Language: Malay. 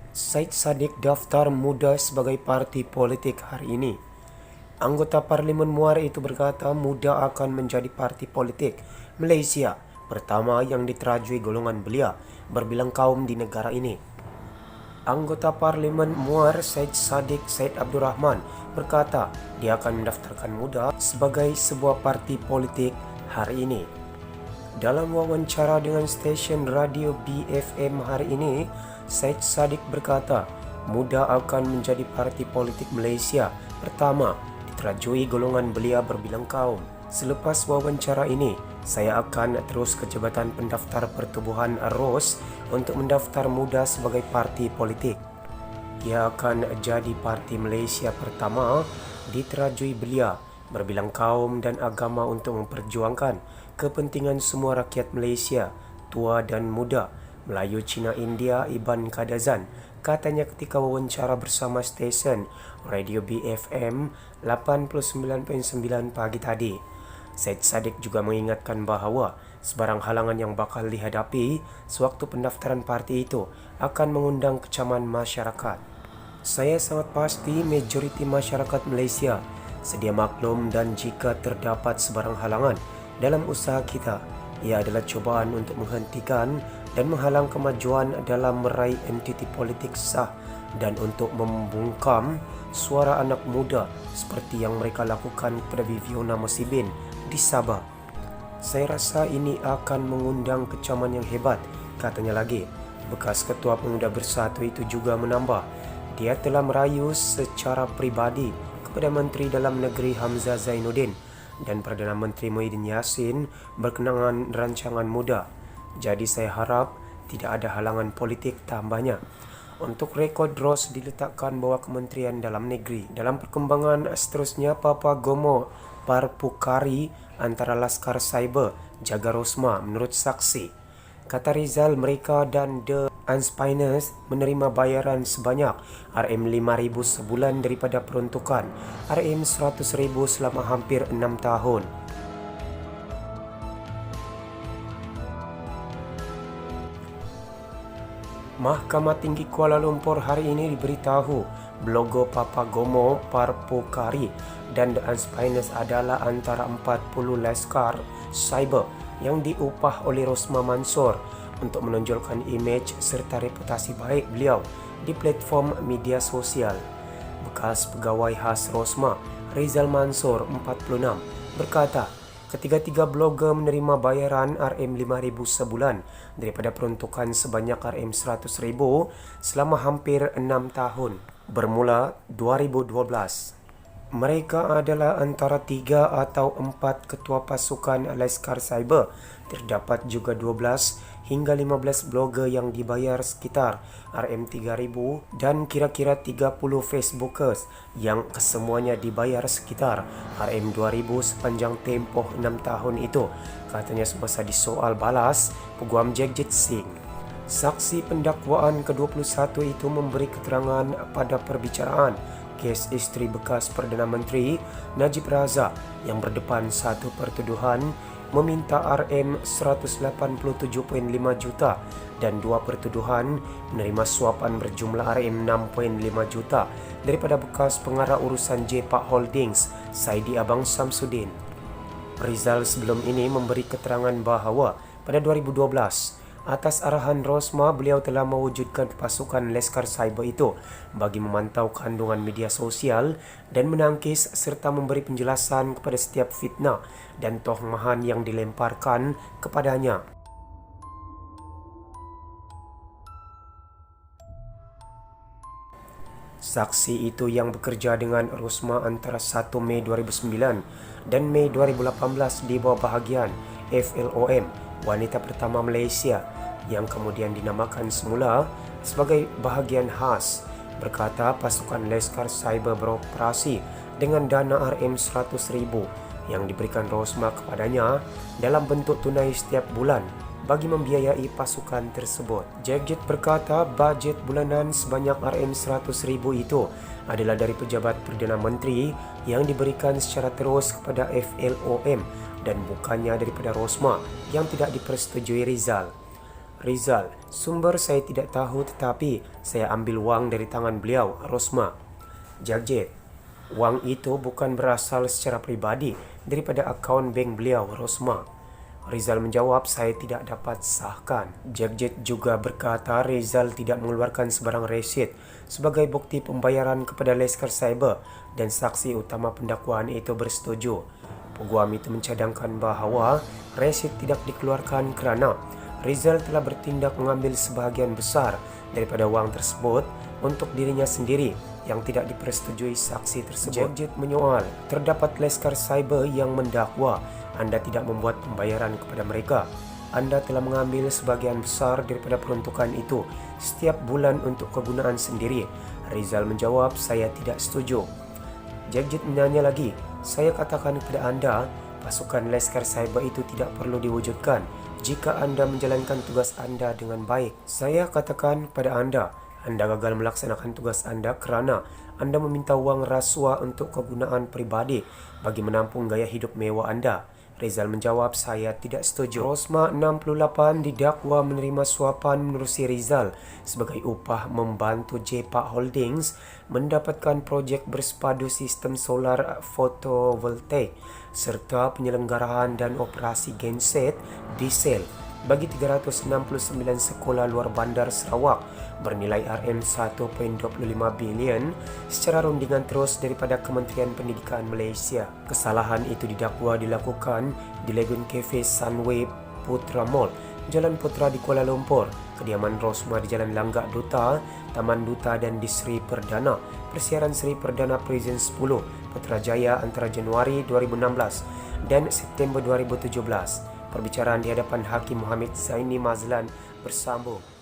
Said Sadiq daftar muda sebagai parti politik hari ini. Anggota Parlimen Muar itu berkata muda akan menjadi parti politik Malaysia pertama yang diterajui golongan belia berbilang kaum di negara ini. Anggota Parlimen Muar Said Sadiq Said Abdul Rahman berkata dia akan mendaftarkan muda sebagai sebuah parti politik hari ini. Dalam wawancara dengan stesen radio BFM hari ini, Said Sadiq berkata, muda akan menjadi parti politik Malaysia pertama diterajui golongan belia berbilang kaum. Selepas wawancara ini, saya akan terus ke Jabatan Pendaftar Pertubuhan ROS untuk mendaftar muda sebagai parti politik. Ia akan jadi parti Malaysia pertama diterajui belia berbilang kaum dan agama untuk memperjuangkan kepentingan semua rakyat Malaysia, tua dan muda, Melayu, Cina, India, Iban Kadazan, katanya ketika wawancara bersama stesen Radio BFM 89.9 pagi tadi. Said Sadiq juga mengingatkan bahawa sebarang halangan yang bakal dihadapi sewaktu pendaftaran parti itu akan mengundang kecaman masyarakat. Saya sangat pasti majoriti masyarakat Malaysia sedia maklum dan jika terdapat sebarang halangan dalam usaha kita, ia adalah cubaan untuk menghentikan dan menghalang kemajuan dalam meraih entiti politik sah dan untuk membungkam suara anak muda seperti yang mereka lakukan kepada Viviana Masibin di Sabah. Saya rasa ini akan mengundang kecaman yang hebat, katanya lagi. Bekas Ketua Pemuda Bersatu itu juga menambah, dia telah merayu secara pribadi kepada Menteri Dalam Negeri Hamzah Zainuddin dan Perdana Menteri Muhyiddin Yassin berkenaan rancangan muda. Jadi saya harap tidak ada halangan politik tambahnya. Untuk rekod ROS diletakkan bawah Kementerian Dalam Negeri. Dalam perkembangan seterusnya, Papa Gomo Parpukari antara Laskar Cyber jaga Rosma menurut saksi. Kata Rizal, mereka dan The Unspiners menerima bayaran sebanyak RM5,000 sebulan daripada peruntukan RM100,000 selama hampir 6 tahun. Mahkamah Tinggi Kuala Lumpur hari ini diberitahu blogger Papa Gomo Parpukari dan The Unspiners adalah antara 40 Laskar Cyber yang diupah oleh Rosma Mansor untuk menonjolkan imej serta reputasi baik beliau di platform media sosial. Bekas pegawai khas Rosma, Rizal Mansor, 46, berkata, ketiga-tiga blogger menerima bayaran RM5,000 sebulan daripada peruntukan sebanyak RM100,000 selama hampir 6 tahun, bermula 2012. Mereka adalah antara 3 atau 4 ketua pasukan Laskar Cyber. Terdapat juga 12 hingga 15 blogger yang dibayar sekitar RM3,000 dan kira-kira 30 Facebookers yang kesemuanya dibayar sekitar RM2,000 sepanjang tempoh 6 tahun itu, katanya semasa disoal balas Peguam Jagjit Singh. Saksi pendakwaan ke-21 itu memberi keterangan pada perbicaraan kes isteri bekas Perdana Menteri Najib Razak yang berdepan satu pertuduhan meminta RM187.5 juta dan dua pertuduhan menerima suapan berjumlah RM6.5 juta daripada bekas pengarah urusan J-Park Holdings Saidi Abang Samsudin. Rizal sebelum ini memberi keterangan bahawa pada 2012 atas arahan Rosma, beliau telah mewujudkan pasukan Laskar Cyber itu bagi memantau kandungan media sosial dan menangkis serta memberi penjelasan kepada setiap fitnah dan tohmahan yang dilemparkan kepadanya. Saksi itu yang bekerja dengan Rosma antara 1 Mei 2009 dan Mei 2018 di bawah bahagian FLOM, wanita pertama Malaysia, yang kemudian dinamakan semula sebagai bahagian khas, berkata pasukan Laskar Cyber beroperasi dengan dana RM100,000 yang diberikan Rosma kepadanya dalam bentuk tunai setiap bulan bagi membiayai pasukan tersebut. Jagjit berkata bajet bulanan sebanyak RM100,000 itu adalah dari pejabat Perdana Menteri yang diberikan secara terus kepada FLOM dan bukannya daripada Rosma yang tidak dipersetujui Rizal. Rizal, sumber saya tidak tahu tetapi saya ambil wang dari tangan beliau, Rosma. Jagjit, wang itu bukan berasal secara pribadi daripada akaun bank beliau, Rosma. Rizal menjawab, saya tidak dapat sahkan. Jagjit juga berkata Rizal tidak mengeluarkan sebarang resit sebagai bukti pembayaran kepada Leskar Cyber dan saksi utama pendakwaan itu bersetuju. Peguam itu mencadangkan bahawa resit tidak dikeluarkan kerana Rizal telah bertindak mengambil sebahagian besar daripada wang tersebut untuk dirinya sendiri yang tidak dipersetujui saksi tersebut. Jagjit menyoal, terdapat Leskar Cyber yang mendakwa anda tidak membuat pembayaran kepada mereka. Anda telah mengambil sebahagian besar daripada peruntukan itu setiap bulan untuk kegunaan sendiri. Rizal menjawab, saya tidak setuju. Jagjit menanya lagi, saya katakan kepada anda, pasukan Leskar Cyber itu tidak perlu diwujudkan jika anda menjalankan tugas anda dengan baik. Saya katakan kepada anda gagal melaksanakan tugas anda kerana anda meminta wang rasuah untuk kegunaan peribadi bagi menampung gaya hidup mewah anda. Rizal menjawab, saya tidak setuju. Rosma 68 didakwa menerima suapan menerusi Rizal sebagai upah membantu JPAC Holdings mendapatkan projek bersepadu sistem solar fotovoltaik serta penyelenggaraan dan operasi genset diesel bagi 369 sekolah luar bandar Sarawak bernilai RM1.25 bilion secara rundingan terus daripada Kementerian Pendidikan Malaysia. Kesalahan itu didakwa dilakukan di Lagoon Cafe Sunway Putra Mall, Jalan Putra di Kuala Lumpur, kediaman Rosma di Jalan Langgak Duta, Taman Duta dan di Sri Perdana, Persiaran Sri Perdana Prison 10, Putrajaya antara Januari 2016 dan September 2017. Perbicaraan di hadapan Hakim Muhammad Zaini Mazlan bersambung.